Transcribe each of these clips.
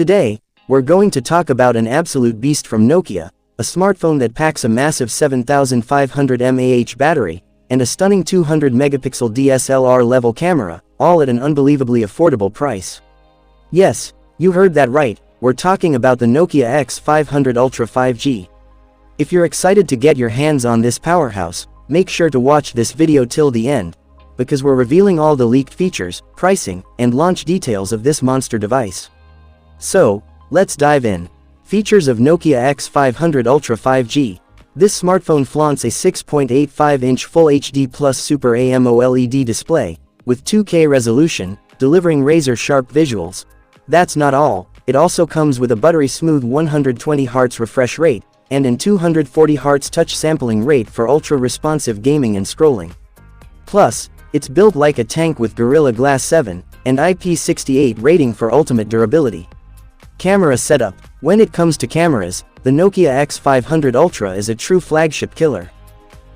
Today, we're going to talk about an absolute beast from Nokia, a smartphone that packs a massive 7500 mAh battery, and a stunning 200 megapixel DSLR level camera, all at an unbelievably affordable price. Yes, you heard that right, we're talking about the Nokia X500 Ultra 5G. If you're excited to get your hands on this powerhouse, make sure to watch this video till the end, because we're revealing all the leaked features, pricing, and launch details of this monster device. So, let's dive in. Features of Nokia X500 Ultra 5G. This smartphone flaunts a 6.85-inch Full HD Plus Super AMOLED display, with 2K resolution, delivering razor-sharp visuals. That's not all, it also comes with a buttery-smooth 120 Hz refresh rate, and an 240 Hz touch sampling rate for ultra-responsive gaming and scrolling. Plus, it's built like a tank with Gorilla Glass 7, and IP68 rating for ultimate durability. Camera setup. When it comes to cameras, the Nokia X500 Ultra is a true flagship killer.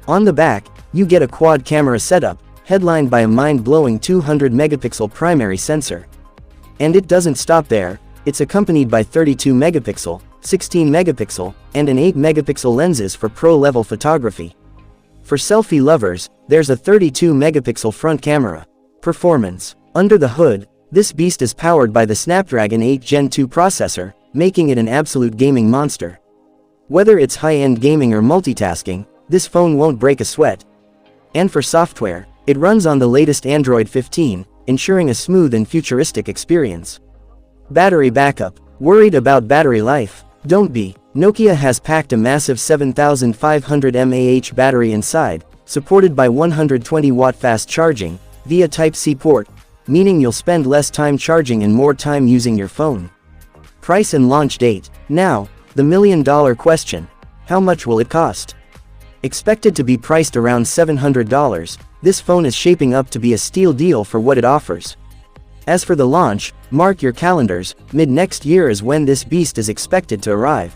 On the back, you get a quad camera setup, headlined by a mind-blowing 200 megapixel primary sensor. And it doesn't stop there, it's accompanied by 32 megapixel, 16 megapixel, and an 8 megapixel lenses for pro-level photography. For selfie lovers, there's a 32 megapixel front camera. Performance. Under the hood, this beast is powered by the Snapdragon 8 Gen 2 processor, making it an absolute gaming monster. Whether it's high-end gaming or multitasking, this phone won't break a sweat. And for software, it runs on the latest Android 15, ensuring a smooth and futuristic experience. Battery backup. Worried about battery life? Don't be. Nokia has packed a massive 7500 mAh battery inside, supported by 120-watt fast charging, via Type-C port, meaning you'll spend less time charging and more time using your phone. Price and launch date. Now, the million-dollar question. How much will it cost? Expected to be priced around $700, this phone is shaping up to be a steal deal for what it offers. As for the launch, mark your calendars, mid-next year is when this beast is expected to arrive.